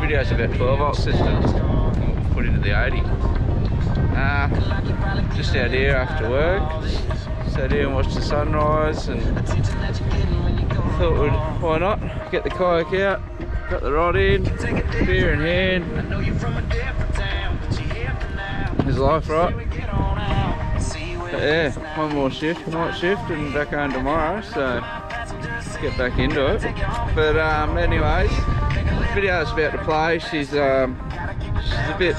Video's about 12-volt systems put into the 80. Just out here after work, sat here and watched the sunrise, and thought, why not get the kayak out, got the rod in, beer in hand. There's life, right? But yeah, one more shift, night shift, and back home tomorrow, so get back into it. But anyways, video's about to play. She's a bit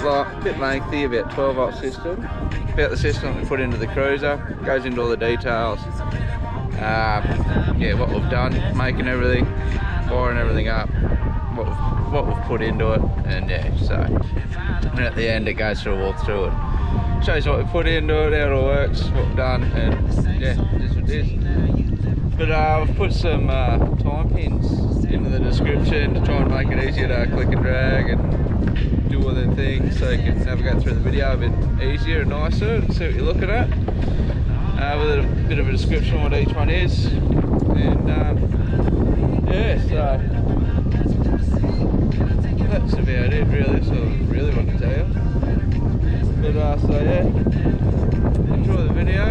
lengthy, about 12-volt system. About the system we put into the cruiser, goes into all the details. Yeah, what we've done, making everything, wiring everything up, what we've put into it, and yeah, so and at the end it goes through a walkthrough and shows what we put into it, how it all works, what we've done, and yeah, this is what it is. But I've put some time pins into the description to try and make it easier to click and drag and do all the things, so you can navigate through the video a bit easier and nicer and see what you're looking at. With a bit of a description of what each one is. And yeah, so that's about it really, so I really want to tell you. But so yeah, enjoy the video.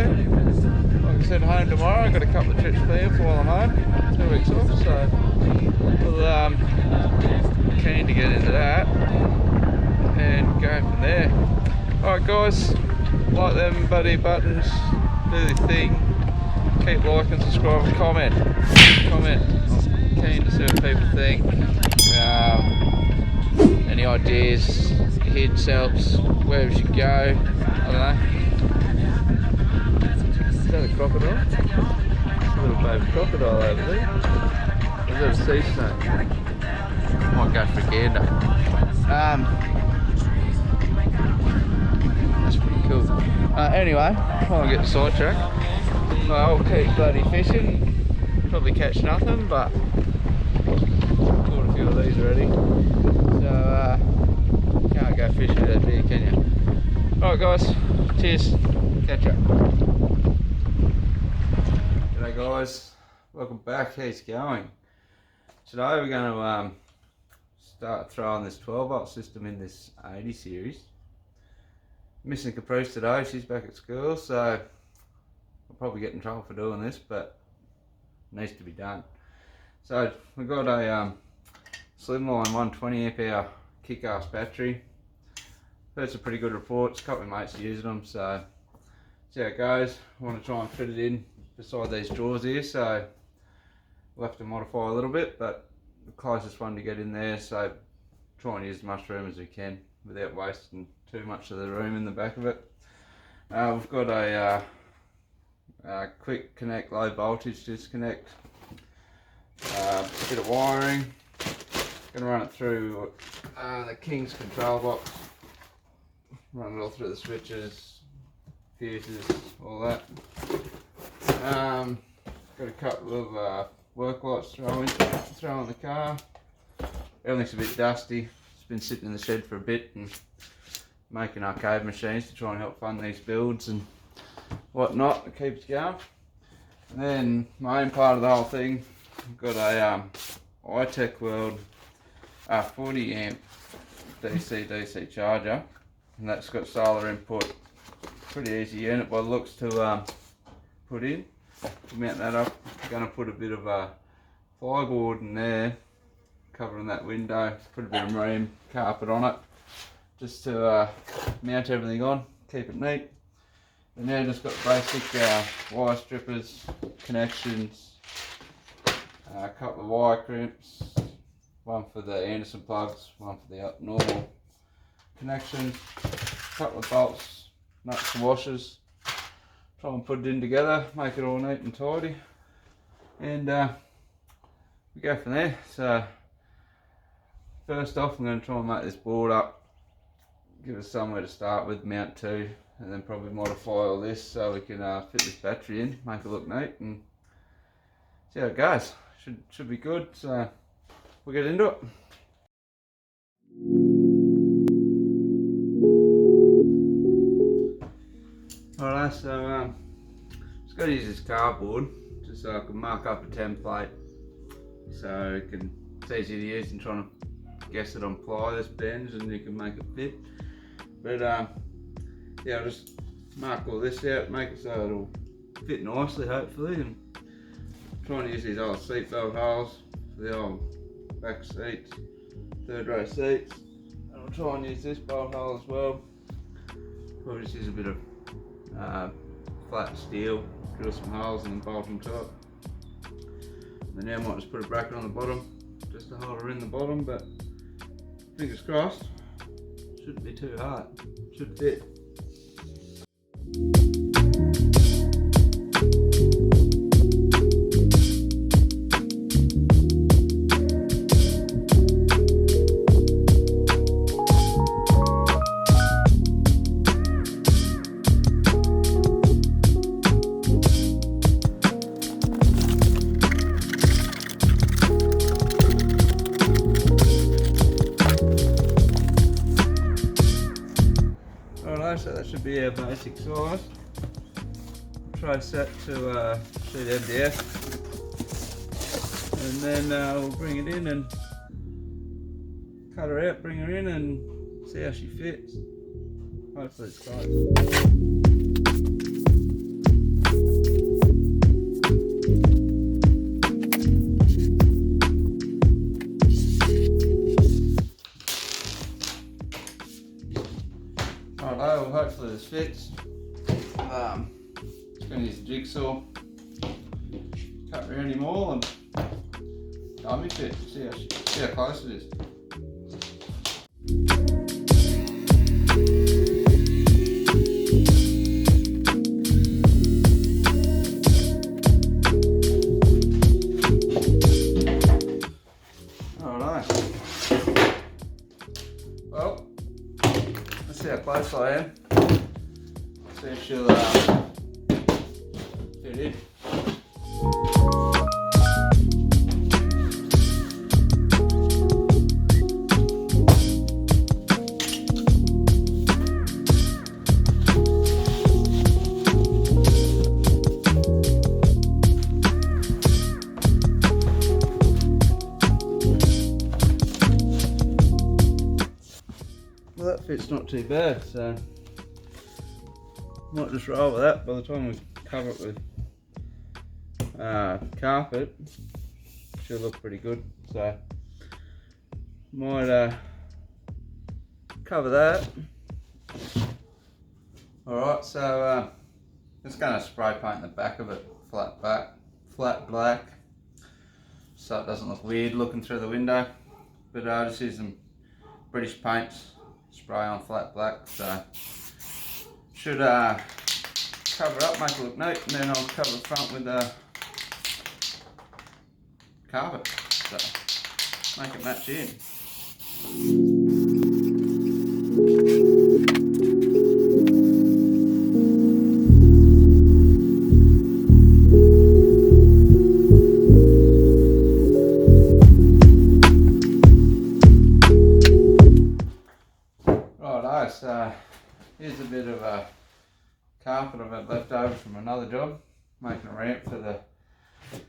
Like I said, home tomorrow. I've got a couple of trips planned for while I'm home, 2 weeks off, so we'll keen to get into that and go from there. Alright guys, like them buddy buttons, do the thing, keep liking, subscribe, comment. I'm keen to see what people think. Any ideas, hints, helps, where we should go, I don't know. Is that a crocodile? A little baby crocodile over there. Or is that a sea snake? Might go for a gander. That's pretty cool. Anyway, I won't get sidetracked. I'll keep bloody fishing. Probably catch nothing, but caught a few of these already. So can't go fishing with that beer, can you? Alright guys, cheers, catch up. G'day guys, welcome back, how's it going? Today we're going to start throwing this 12-volt system in this 80 series. Missing Caprice today, she's back at school, so I'll probably get in trouble for doing this, but it needs to be done. So we've got a slimline 120 amp hour kickass battery. Heard some pretty good reports, a couple of mates are using them, so see how it goes. I want to try and fit it in beside these drawers here, so we'll have to modify a little bit, but the closest one to get in there, so try and use as much room as we can without wasting too much of the room in the back of it. We've got a quick connect, low voltage disconnect, bit of wiring. Gonna run it through the King's control box, run it all through the switches, fuses, all that. Got a couple of work lights throw in the car. Everything's a bit dusty. It's been sitting in the shed for a bit and making arcade machines to try and help fund these builds and whatnot to keep it going. And then main part of the whole thing, I've got a Itechworld 40 amp DC charger, and that's got solar input. Pretty easy unit by the looks to put in. To mount that up, I'm going to put a bit of a plyboard in there covering that window, put a bit of marine carpet on it just to mount everything on, keep it neat. And then just got basic wire strippers, connections, a couple of wire crimps, one for the Anderson plugs, one for the normal connections, a couple of bolts, nuts and washers. Try and put it in together, make it all neat and tidy, and we go from there. So first off I'm going to try and make this board up, give us somewhere to start with, mount to, and then probably modify all this so we can fit this battery in, make it look neat, and see how it goes. Should be good, so we'll get into it. Alright, so just got to use this cardboard just so I can mark up a template so it's easy to use and trying to guess it on ply, this bends, and you can make it fit. But yeah, I'll just mark all this out, make it so it'll fit nicely hopefully, and try and use these old seatbelt holes for the old back seats, third row seats. And I'll try and use this bolt hole as well. Probably just use a bit of flat steel, drill some holes and then bolt them to it. And then I might just put a bracket on the bottom just to hold her in the bottom, but fingers crossed, shouldn't be too hard, should fit. So that should be our basic size. Try set to sheet indpth, and then we'll bring it in and cut her out, bring her in and see how she fits. Hopefully it's close. Well, hopefully this fits. Just going to use a jigsaw, cut around him all and dummy fit, see how close it is. Alright. Well, let's see how close I am. See if she'll fit in. Well, that fit's not too bad, so might just roll with that. By the time we cover it with carpet, she'll look pretty good, so might cover that. Alright, so just going to spray paint the back of it flat black, so it doesn't look weird looking through the window. But I'll just use some British paints, spray on flat black, so should cover up, make it look neat, and then I'll cover the front with carpet, so make it match in. Righto, so here's a bit of a carpet I've had left over from another job, making a ramp for the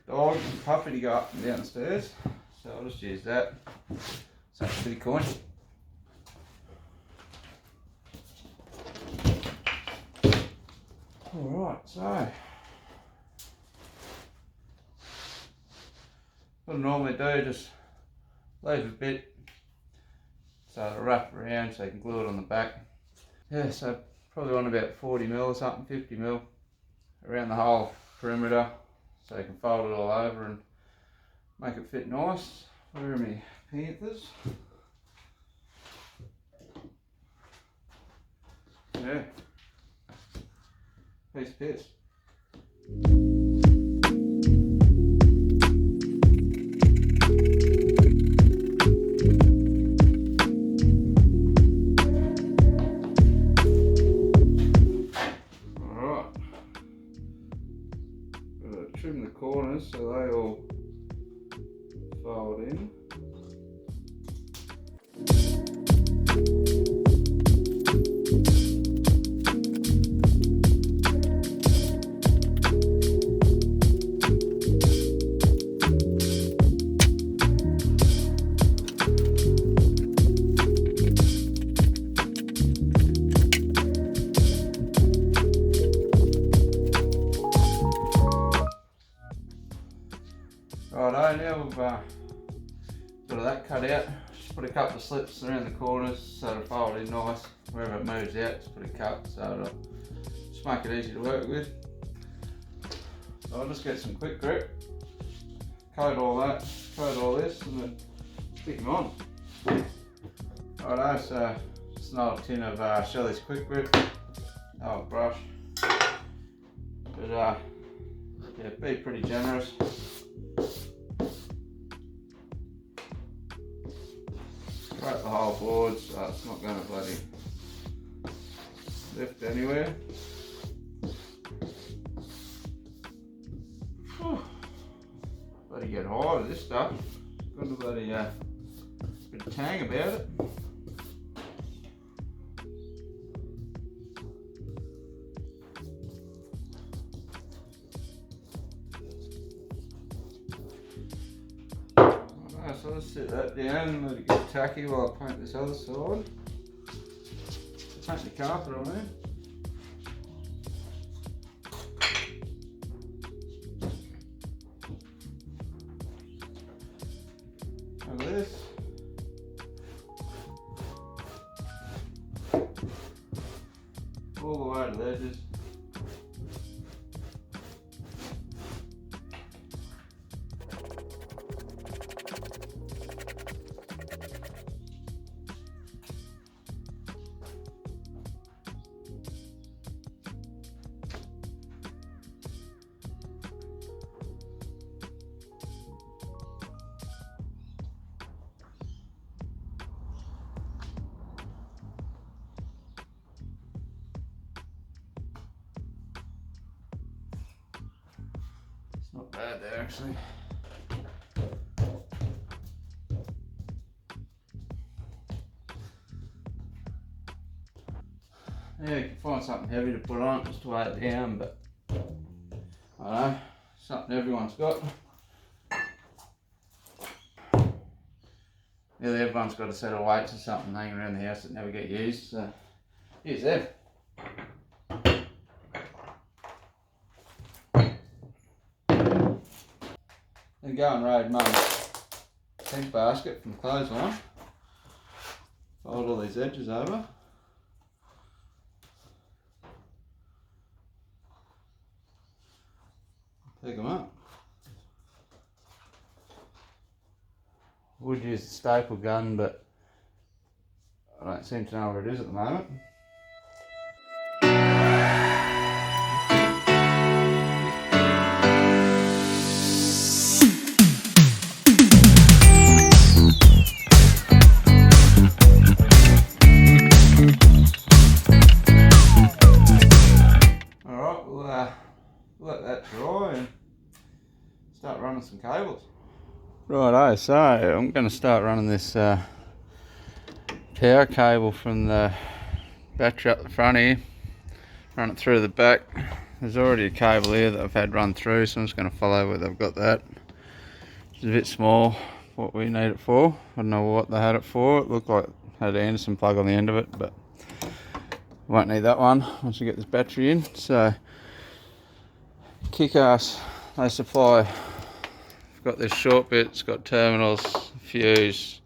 dog and puppy to go up and down the stairs, so I'll just use that. So it's a bit of coin. Alright, so what I normally do, just leave a bit so it'll wrap around so you can glue it on the back. Yeah, so probably want about 40 mil or something, 50 mil around the whole perimeter so you can fold it all over and make it fit nice. Where are my panthers? Yeah, piece of piss. that cut out. Just put a couple of slips around the corners so it'll fold in nice. Wherever it moves out, just put a cut so it'll just make it easy to work with. So I'll just get some quick grip, coat all that, coat all this, and then stick them on. Righto, so just an old tin of Shelley's quick grip, old brush. But yeah, be pretty generous. Scrape the whole board so it's not going to bloody lift anywhere. Bloody get high with this stuff. Got a bloody bit of tang about it. Alright, so let's set that down and let it get tacky while I paint this other side. Paint the carpet on there. This. All the way to the edges. Not bad there actually. Yeah, you can find something heavy to put on just to weigh it down, but I don't know, something everyone's got. Nearly everyone's got a set of weights or something hanging around the house that never get used, so use them. Then go and raid Mum's sink basket from clothesline. Fold all these edges over. Pick them up. Would use the staple gun, but I don't seem to know where it is at the moment. Let that dry and start running some cables. Righto, so I'm going to start running this power cable from the battery up the front here, run it through the back. There's already a cable here that I've had run through, so I'm just going to follow where they've got that. It's a bit small for what we need it for. I don't know what they had it for. It looked like it had an Anderson plug on the end of it, but won't need that one once we get this battery in. So Kickass, they supply, I've got this short bit, it's got terminals, fuse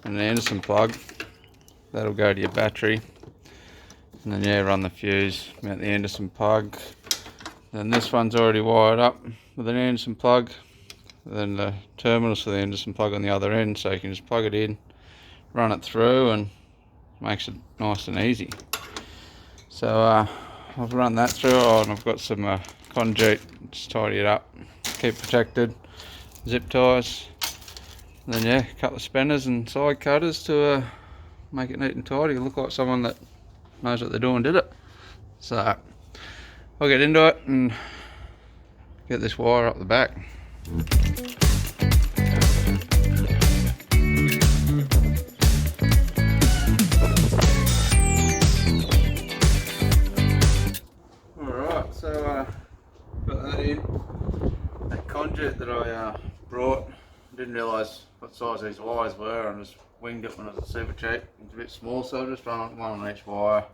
and an Anderson plug. That'll go to your battery, and then yeah, run the fuse, mount the Anderson plug. Then this one's already wired up with an Anderson plug, then the terminals for the Anderson plug on the other end, so you can just plug it in, run it through, and makes it nice and easy. So I've run that through, and I've got some conduit, just tidy it up, keep protected, zip ties, and then yeah, a couple of spanners and side cutters to make it neat and tidy, look like someone that knows what they're doing did it. So I'll get into it and get this wire up the back. Alright, so got that in. That conduit that I brought, didn't realise what size these wires were, and just winged it when it was super cheap. It's a bit small, so I'll just run one on each wire,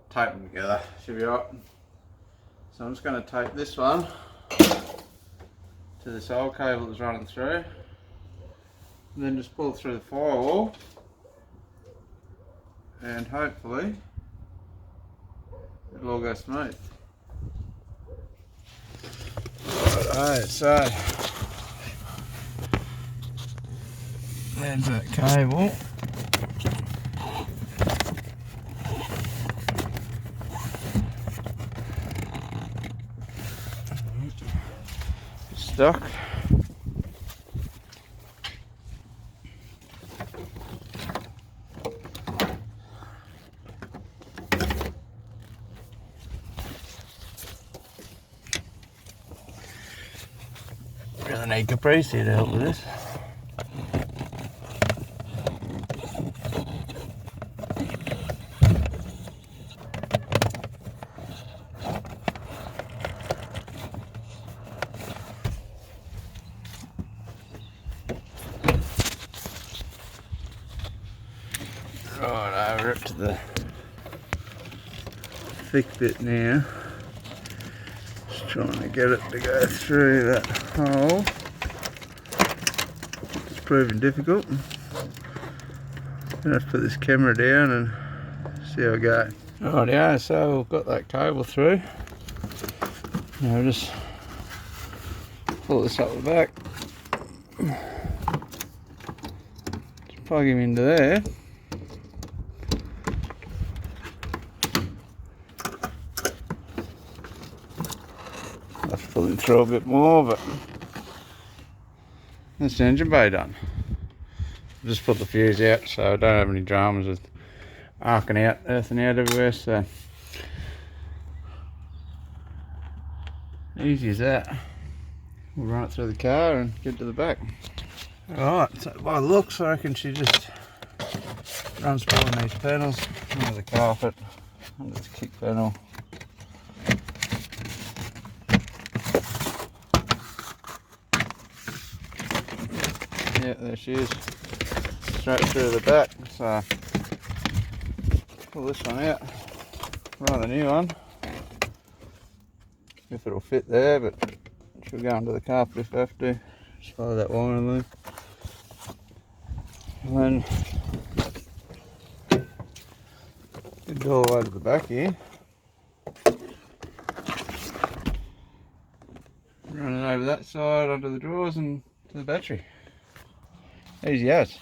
tape them together, should be right. So I'm just going to tape this one to this old cable that's running through, And then just pull through the firewall, and hopefully it'll all go smooth. Alright, so there's that cable. Stuck. Really need compressor to help with this. Right, over up to the thick bit now. Just trying to get it to go through that hole. It's proving difficult. I'm gonna have to put this camera down and see how it goes. Right, yeah, so we've got that cable through. Now just pull this up the back. Just plug him into there. I'll have to pull him through a bit more, but that's the engine bay done. I've just put the fuse out so I don't have any dramas with arcing out, earthing out everywhere, so easy as that. We'll run it through the car and get to the back. Alright, so by the looks I reckon she just runs behind these panels, under the carpet, under the kick panel. Yeah, there she is, straight through the back. So pull this one out, run the new one, if it'll fit there, but she'll go under the carpet if I have to. Just follow that wiring loop. And then get it all the way to the back here. Run it over that side, onto the drawers and to the battery. Easy as.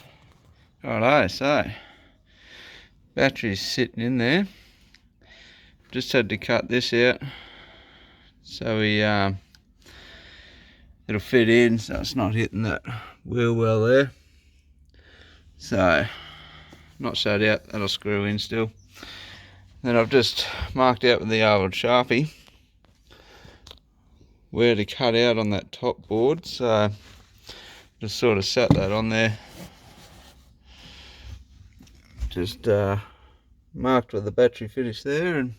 Righto, so battery's sitting in there. Just had to cut this out so it'll fit in, so it's not hitting that wheel well there. So not showed out, that'll screw in still. Then I've just marked out with the old Sharpie where to cut out on that top board, so just sort of sat that on there. Just marked where the battery finished there and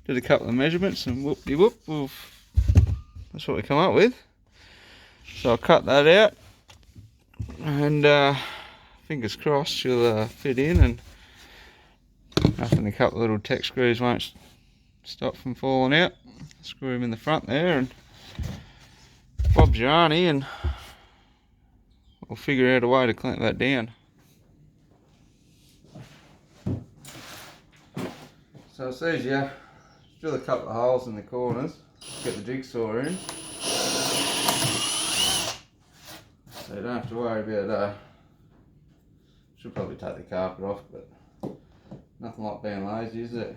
did a couple of measurements, and whoop-de-whoop, that's what we come up with. So I'll cut that out, and fingers crossed she'll fit in, and nothing, a couple of little tech screws won't stop from falling out. Screw them in the front there, and Bob's your auntie, and we'll figure out a way to clamp that down. So it's easier, drill a couple of holes in the corners, get the jigsaw in, so you don't have to worry about, should probably take the carpet off, but nothing like being lazy, is it?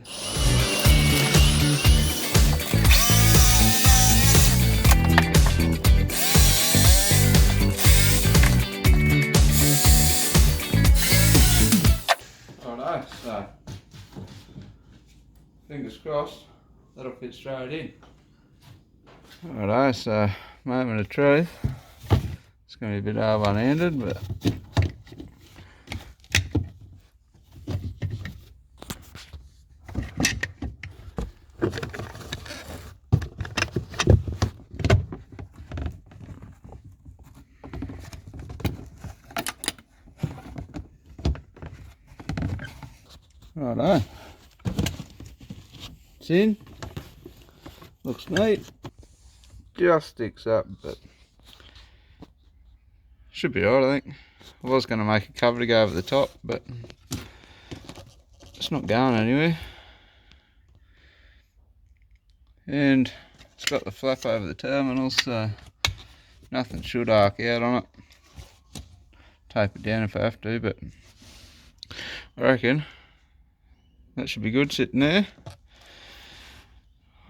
Righto, so fingers crossed that'll fit straight in. Righto, so moment of truth. It's going to be a bit hard one-handed, but righto. It's in. Looks neat. Just sticks up, but should be alright, I think. I was going to make a cover to go over the top, but it's not going anywhere. And it's got the flap over the terminals, so nothing should arc out on it. Tape it down if I have to, but I reckon that should be good sitting there.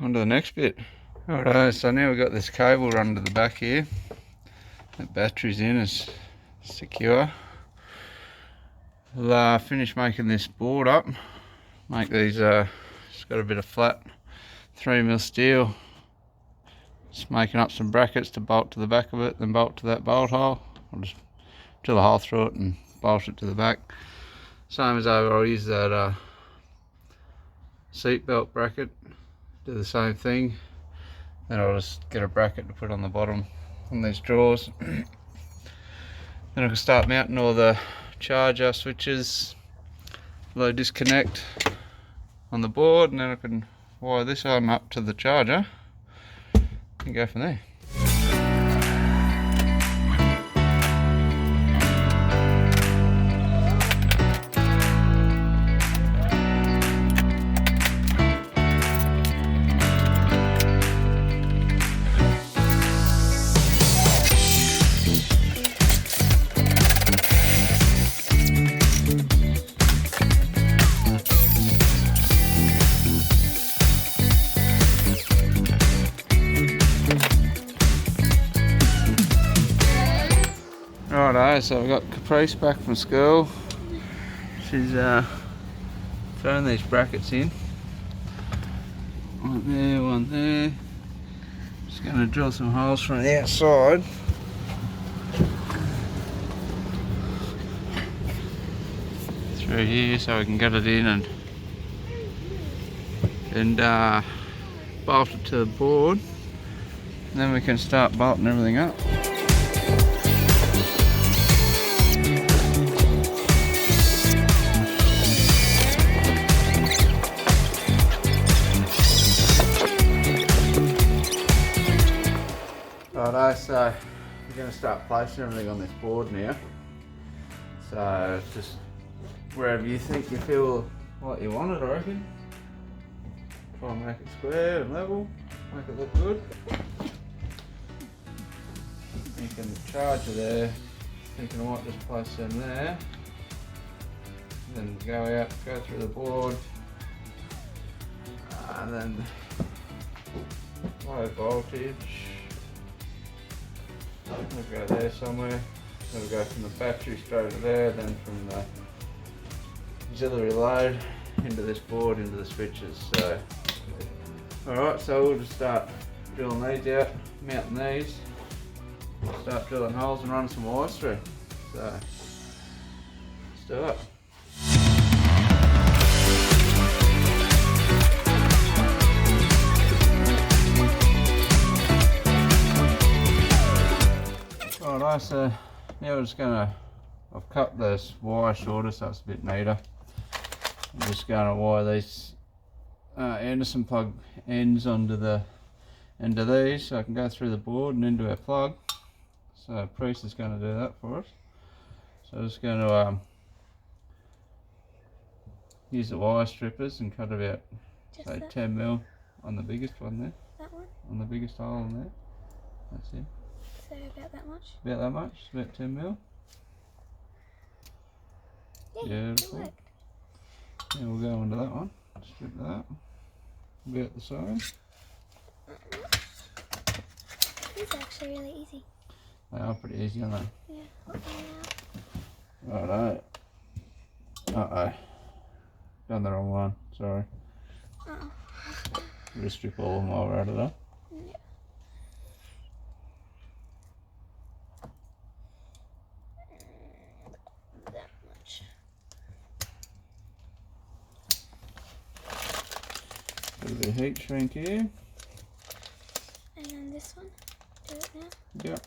On to the next bit. Alright, so now we've got this cable run to the back here. The battery's in, it's secure. We'll finish making this board up. Make these, it's got a bit of flat 3mm steel. Just making up some brackets to bolt to the back of it, then bolt to that bolt hole. I'll just drill a hole through it and bolt it to the back. Same as over, I'll use that seat belt bracket, do the same thing. Then I'll just get a bracket to put on the bottom on these drawers. Then I can start mounting all the charger switches, low disconnect on the board, and then I can wire this arm up to the charger and go from there. Righto, so I've got Caprice back from school. She's throwing these brackets in. One there. Just going to drill some holes from the outside. Through here so we can get it in and bolt it to the board. And then we can start bolting everything up. Righto, so we're going to start placing everything on this board now. So just wherever you think you feel like you want it, I reckon. Try and make it square and level, make it look good. Thinking the charger there, thinking I might just place them there. Then go out, go through the board, and then low voltage. We'll go there somewhere, then we'll go from the battery straight to there, then from the auxiliary load into this board, into the switches. So, alright, so we'll just start drilling these out, mounting these, start drilling holes and running some wires through. So, let's do it. Alright, so now we're just I've cut this wire shorter so it's a bit neater. I'm just going to wire these Anderson plug ends onto the end of these so I can go through the board and into our plug. So Priest is going to do that for us. So I'm just going to use the wire strippers and cut about say 10mm on the biggest one there. That one? On the biggest hole in there. That's it. So about that much? About that much, about 10mm. Yeah, beautiful. it Yeah, we'll go into that one. Strip that. About the size. These are actually really easy. They are pretty easy, aren't they? Yeah. Righto. Uh-oh. Done the wrong one, sorry. Uh-oh. We'll just strip all of them while we're at it, huh? Yeah. That much. Got a bit of heat shrink here. And then this one. Do it now. Yep.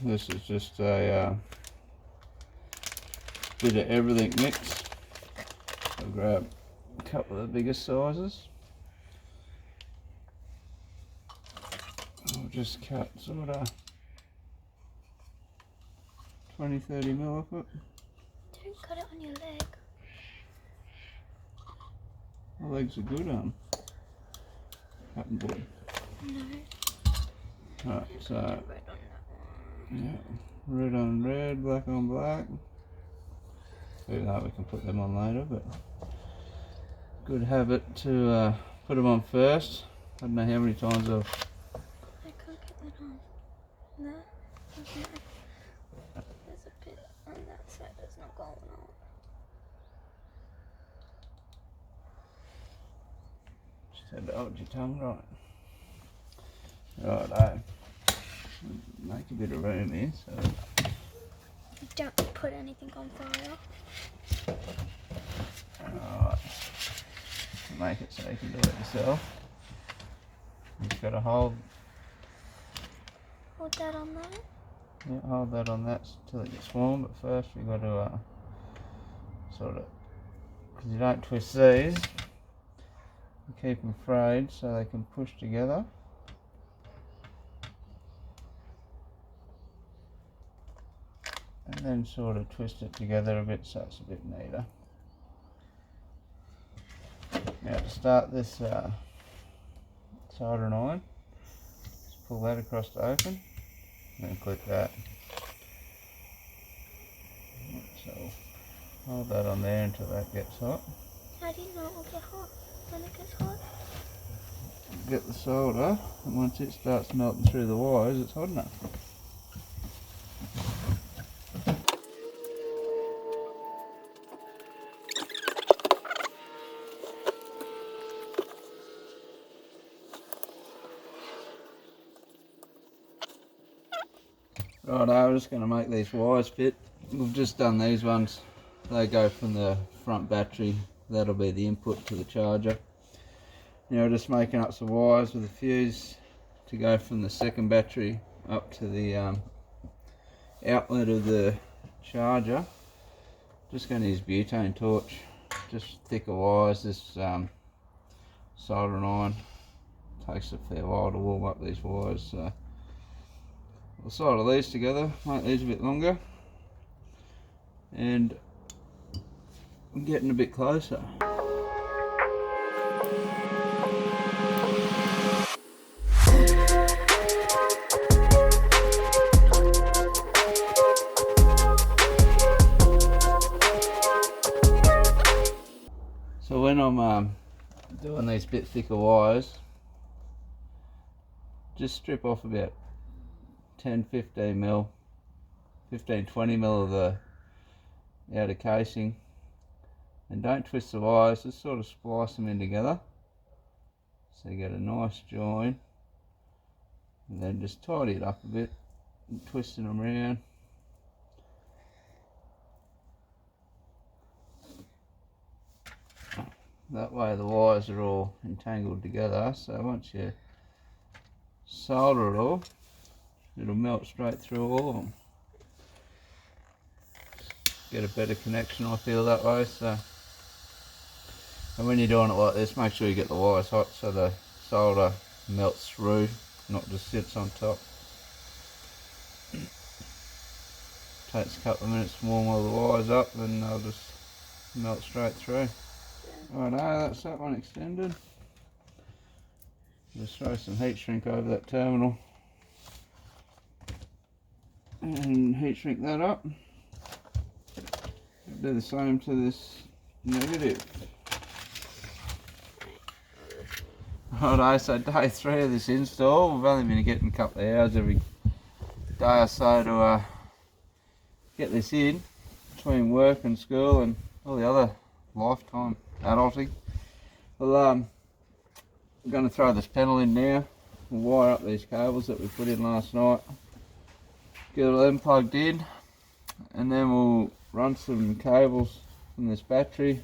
This is just a bit of everything mix. I'll grab a couple of the bigger sizes. I'll just cut sort of 20-30 mil off it. Don't cut it on your leg. My legs are good cutting board. No. Alright, so Red on that one. yeah, red on red, black on black. Even though we can put them on later, but good habit to put them on first. I don't know how many times I've. I can't get that on. No. Okay. There's a bit on that side that's not going on. Just had to hold your tongue right. Righto. Make a bit of room here, so. Don't put anything on fire. Alright. Make it so you can do it yourself. You just gotta hold That on that. Yeah, hold that on that till it gets warm, but first we've got to sort of, because you don't twist these, you keep them frayed so they can push together. And then sort of twist it together a bit so it's a bit neater. Now to start this soldering iron, just pull that across to open. And click that. So hold that on there until that gets hot. How do you know it will get hot when it gets hot? Get the solder, and once it starts melting through the wires, it's hot enough. Right, I'm just going to make these wires fit. We've just done these ones. They go from the front battery. That'll be the input to the charger. Now just making up some wires with a fuse to go from the second battery up to the outlet of the charger. Just going to use butane torch. Just thicker wires. This soldering iron takes a fair while to warm up these wires. So we'll solder these together, make these a bit longer, and I'm getting a bit closer. So when I'm doing these bit thicker wires, just strip off about 10-15 mil, 15-20 mil of the outer casing, and don't twist the wires, just sort of splice them in together so you get a nice join, and then just tidy it up a bit and twisting them around. That way the wires are all entangled together, so once you solder it all, it'll melt straight through all of them. Get a better connection, I feel, that way. So, and when you're doing it like this, make sure you get the wires hot so the solder melts through, not just sits on top. Takes a couple of minutes to warm all the wires up, then they'll just melt straight through. Righto, that's that one extended. Just throw some heat shrink over that terminal and heat shrink that up. Do the same to this negative. Righto, so day 3 of this install. We've only been getting a couple of hours every day or so to get this in between work and school and all the other lifetime adulting. Well, I'm going to throw this panel in now. We'll wire up these cables that we put in last night, get them plugged in, and then we'll run some cables from this battery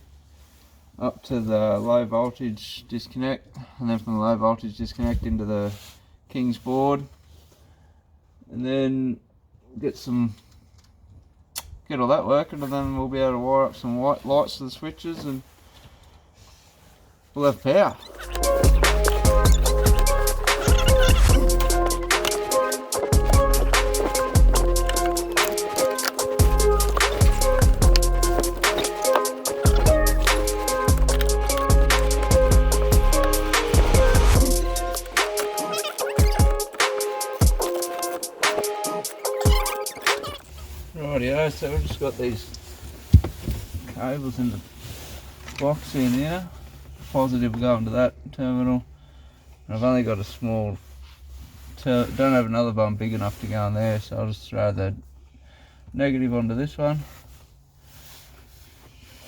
up to the low voltage disconnect, and then from the low voltage disconnect into the King's board, and then get get all that working, and then we'll be able to wire up some white lights to the switches, and we'll have power. Rightio, so we've just got these cables in the box in here. Positive going to that terminal. And I've only got a small, don't have another one big enough to go in there, so I'll just throw the negative onto this one.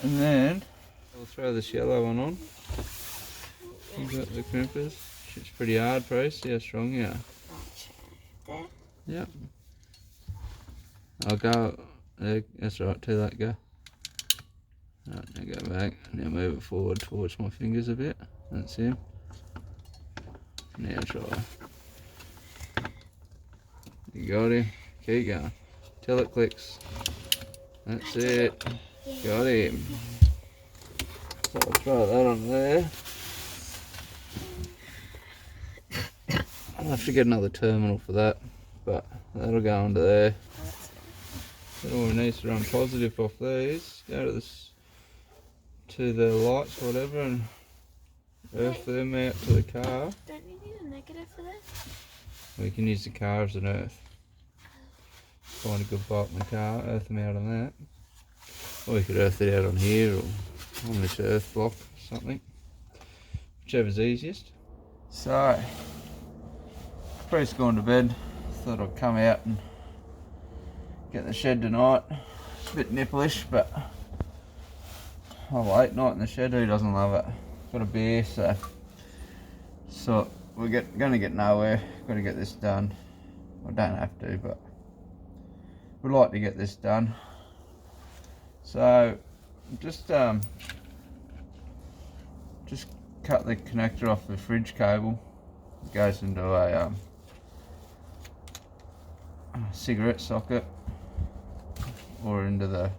And then I'll throw this yellow one on. You've got the crimpers. It's pretty hard for us. See how strong you are. There. Yep. I'll go, that's right, to that go. Right, now go back, now move it forward towards my fingers a bit, that's it. Now try. You got him, keep going, till it clicks. That's it, got him. So I'll throw that on there. I'll have to get another terminal for that, but that'll go under there. All we need to run positive off these, go to this, to the lights or whatever, and earth them out to the car. Don't you need a negative for that? We can use the car as an earth. Find a good bulk in the car, earth them out on that. Or we could earth it out on here or on this earth block or something. Whichever's easiest. So, Priest's gone to bed. Thought I'd come out and get in the shed tonight. It's a bit nippleish, but late night in the shed, who doesn't love it? Got a beer, so we're gonna get nowhere. Got to get this done. We don't have to, but we'd like to get this done. So just cut the connector off the fridge cable. It goes into a cigarette socket or into the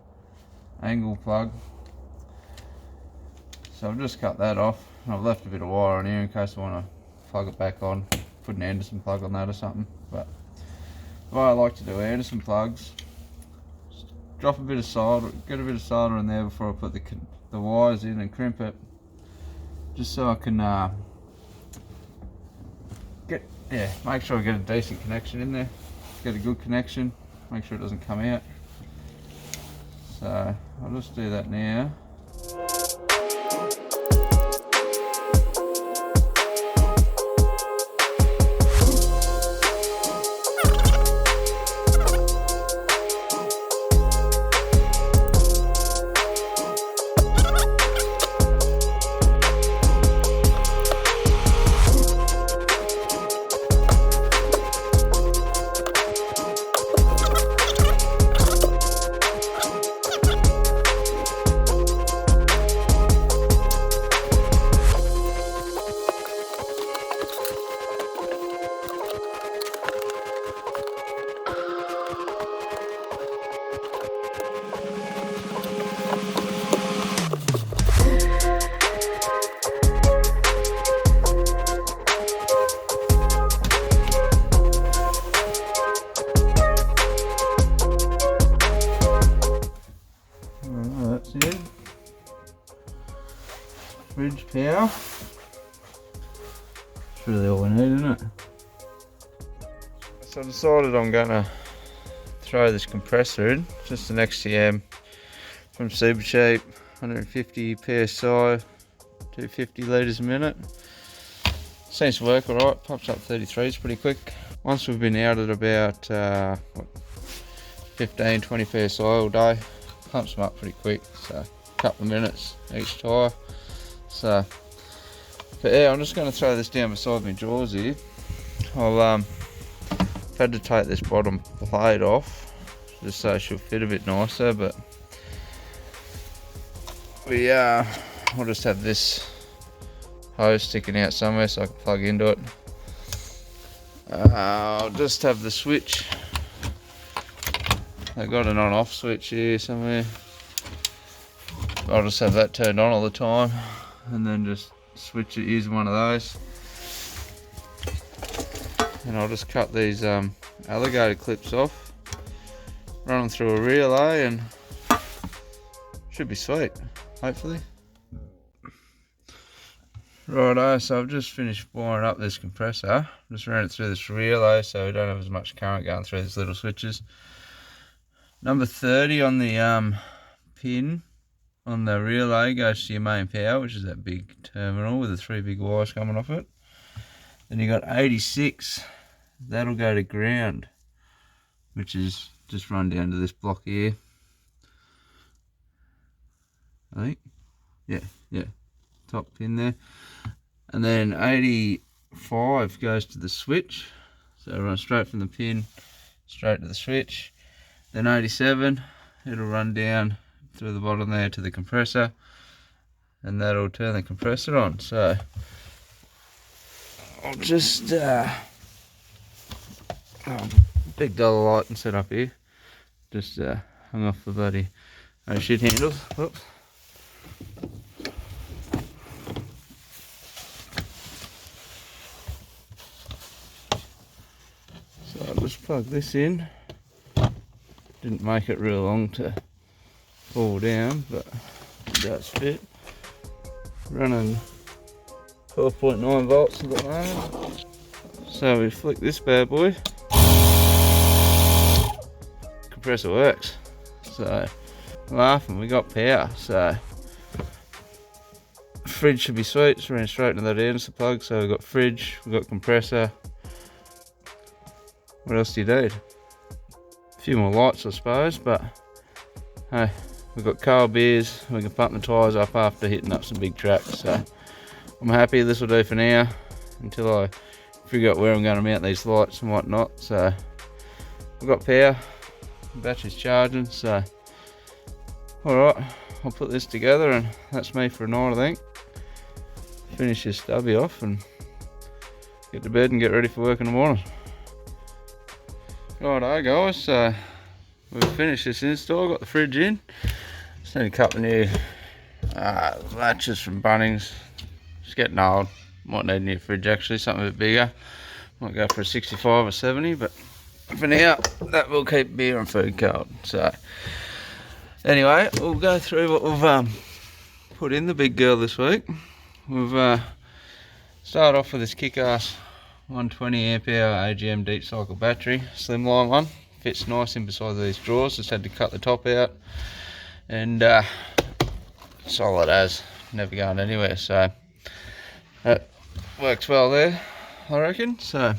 angle plug. So I've just cut that off. I've left a bit of wire on here in case I want to plug it back on, put an Anderson plug on that or something. But what I like to do, Anderson plugs, just drop a bit of solder, get a bit of solder in there before I put the wires in and crimp it, just so I can make sure I get a decent connection in there, get a good connection, make sure it doesn't come out. So I'll just do that now. Fridge power. That's really all we need, isn't it? So I decided I'm gonna throw this compressor in, just an XCM from Super Cheap, 150 PSI, 250 litres a minute. Seems to work alright, pumps up 33s pretty quick. Once we've been out at about 15-20 PSI all day, pumps them up pretty quick, so a couple of minutes each tyre. So, but yeah, I'm just going to throw this down beside my drawers here. I've had to take this bottom plate off just so she'll fit a bit nicer, but we'll just have this hose sticking out somewhere so I can plug into it. I'll just have the switch They've got an on-off switch here somewhere. I'll just have that turned on all the time and then just switch it using one of those. And I'll just cut these alligator clips off, run them through a relay, and should be sweet, hopefully. Righto, so I've just finished wiring up this compressor. Just ran it through this relay so we don't have as much current going through these little switches. Number 30 on the pin on the relay goes to your main power, which is that big terminal with the 3 big wires coming off it. Then you got 86, that'll go to ground, which is just run down to this block here. I think, yeah, top pin there. And then 85 goes to the switch, so it'll run straight from the pin straight to the switch. Then 87, it'll run down through the bottom there to the compressor, and that'll turn the compressor on. So I'll just big dollar light and set up here. Just hung off the bloody shit handles. Whoops. So I'll just plug this in. Didn't make it real long to fall down, but it does fit. Running 12.9 volts at the moment. So we flick this bad boy. Compressor works. So laughing, we got power. So fridge should be sweet. Just ran straight into that answer plug. So we've got fridge, we've got compressor. What else do you need? A few more lights, I suppose, but hey, we've got cold beers. We can pump the tyres up after hitting up some big tracks. So I'm happy this will do for now until I figure out where I'm going to mount these lights and whatnot. So we've got power, the battery's charging. So alright, I'll put this together and that's me for a night, I think. Finish this stubby off and get to bed and get ready for work in the morning. Righto guys, so we've finished this install, got the fridge in. Just need a couple of new latches from Bunnings. It's getting old, might need a new fridge actually, something a bit bigger. Might go for a 65 or 70, but for now, that will keep beer and food cold. So anyway, we'll go through what we've put in the big girl this week. We've started off with this kickass 120 amp hour AGM deep cycle battery, slimline one. Fits nice in beside these drawers. Just had to cut the top out, and solid as, never going anywhere. So that works well there, I reckon. So,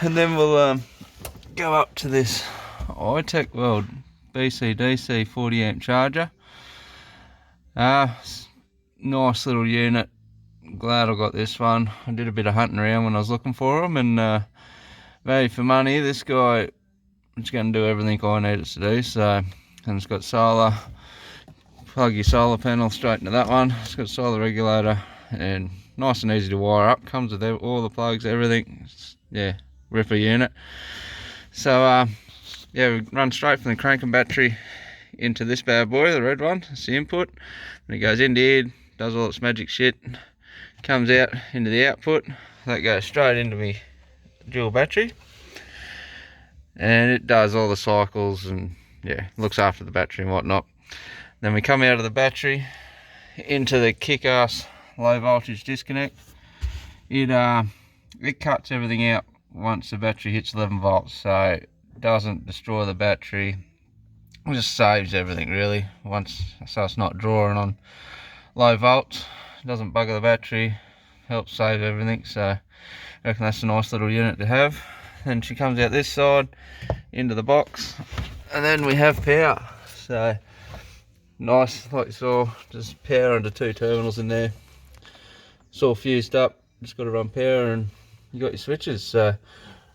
and then we'll go up to this Itechworld BC-DC 40 amp charger. Nice little unit. Glad I got this one. I did a bit of hunting around when I was looking for them, and value for money. This guy is going to do everything I need it to do. So, and it's got solar. Plug your solar panel straight into that one. It's got solar regulator and nice and easy to wire up. Comes with all the plugs, everything. Yeah, ripper unit. So yeah, we run straight from the cranking battery into this bad boy, the red one. It's the input. And it goes into here, does all its magic shit. Comes out into the output. That goes straight into my dual battery, and it does all the cycles and yeah, looks after the battery and whatnot. Then we come out of the battery into the kickass low voltage disconnect. It cuts everything out once the battery hits 11 volts, so it doesn't destroy the battery. It just saves everything really so it's not drawing on low volts. Doesn't bugger the battery, helps save everything. So I reckon that's a nice little unit to have. Then she comes out this side into the box, and then we have power. So nice, like you saw, just power under 2 terminals in there. It's all fused up, just got to run power and you got your switches. So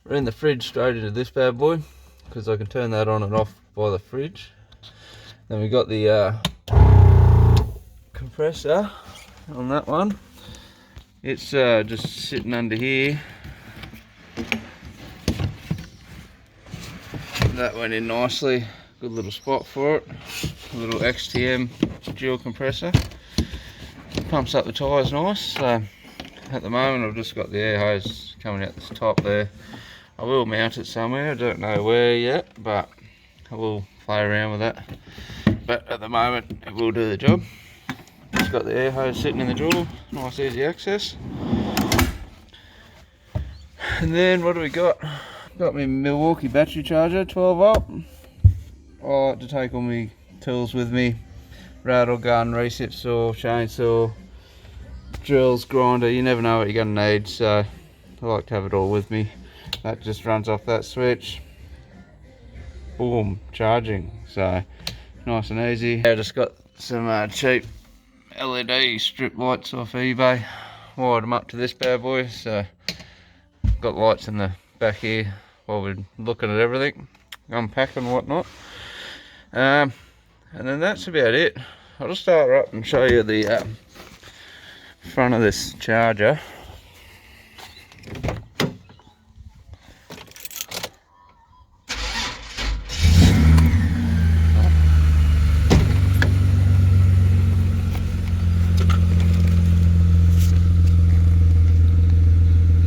we're in the fridge straight into this bad boy, because I can turn that on and off by the fridge. Then we got the compressor on that one. It's just sitting under here. that went in nicely. Good little spot for it. A little XTM dual compressor. Pumps up the tyres nice. So at the moment I've just got the air hose coming out the top there. I will mount it somewhere, I don't know where yet, but I will play around with that. But at the moment it will do the job. Just got the air hose sitting in the drawer, nice easy access. And then what do we got? Got my Milwaukee battery charger, 12 volt. I like to take all my tools with me. Rattle gun, reset saw, chainsaw, drills, grinder, you never know what you're going to need, so I like to have it all with me. That just runs off that switch. Boom, charging. So nice and easy. I just got some cheap LED strip lights off eBay. Wired them up to this bad boy, so got lights in the back here while we're looking at everything, unpacking and whatnot. And then that's about it. I'll just start her up and show you the front of this charger.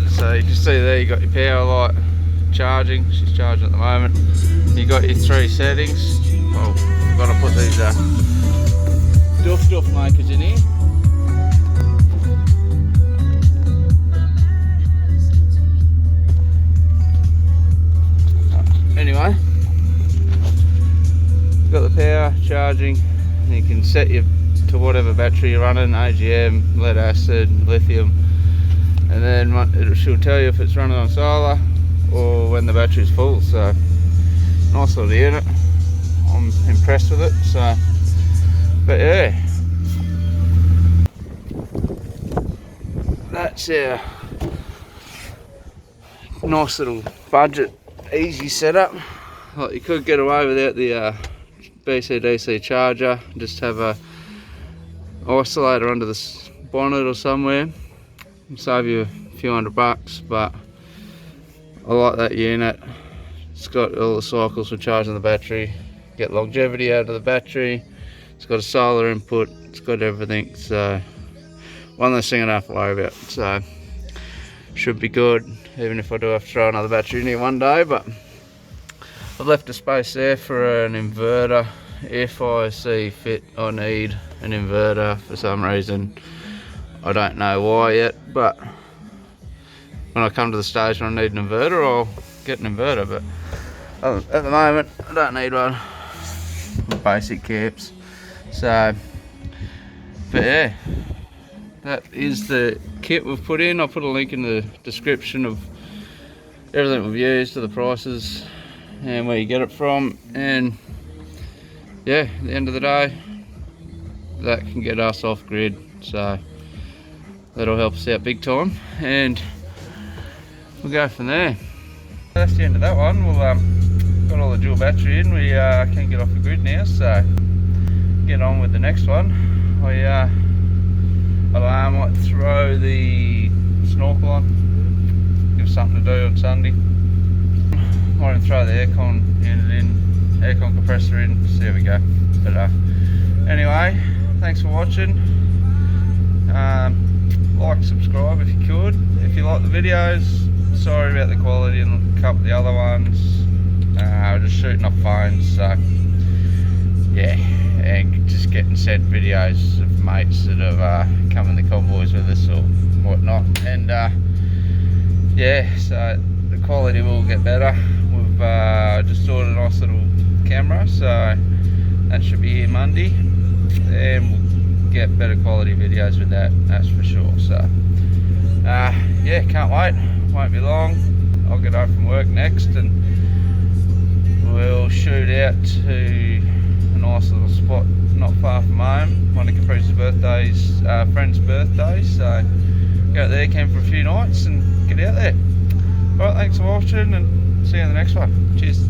So you can see there you got your power light charging, she's charging at the moment. You got your 3 settings. Well, I've got to put these duff makers in here. Anyway, got the power charging, and you can set your to whatever battery you're running, AGM, lead acid, lithium, and then she'll tell you if it's running on solar or when the battery's full. So nice little unit, I'm impressed with it. So, but yeah, that's our nice little budget easy setup. Like, you could get away without the BC-DC charger, just have a isolator under the bonnet or somewhere, save you a few $100, but I like that unit. It's got all the cycles for charging the battery, get longevity out of the battery, it's got a solar input, it's got everything. So one less thing I don't have to worry about, so should be good, even if I do have to throw another battery in here one day. But I've left a space there for an inverter if I see fit. I need an inverter for some reason, I don't know why yet, but when I come to the stage when I need an inverter, I'll get an inverter. But at the moment I don't need one, basic caps. So, but yeah, that is the kit we've put in. I'll put a link in the description of everything we've used, to the prices and where you get it from. And yeah, at the end of the day, that can get us off grid, so that'll help us out big time, and we'll go from there. That's the end of that one. We'll got all the dual battery in, we can get off the grid now, so get on with the next one. I might throw the snorkel on, give something to do on Sunday. Might even throw the aircon unit in, aircon compressor in, see how we go. But anyway, thanks for watching. Like, subscribe if you could, if you like the videos. Sorry about the quality and a couple of the other ones. We're just shooting off phones, so yeah, and just getting sent videos of mates that have come in the convoys with us or whatnot. And yeah, so the quality will get better. We've just ordered a nice little camera, so that should be here Monday, and we'll get better quality videos with that, that's for sure. So yeah, can't wait, won't be long. I'll get home from work next and we'll shoot out to a nice little spot not far from home, one of Caprice's birthdays, friend's birthday, so go out there, camp for a few nights and get out there. Alright, thanks for watching and see you in the next one. Cheers.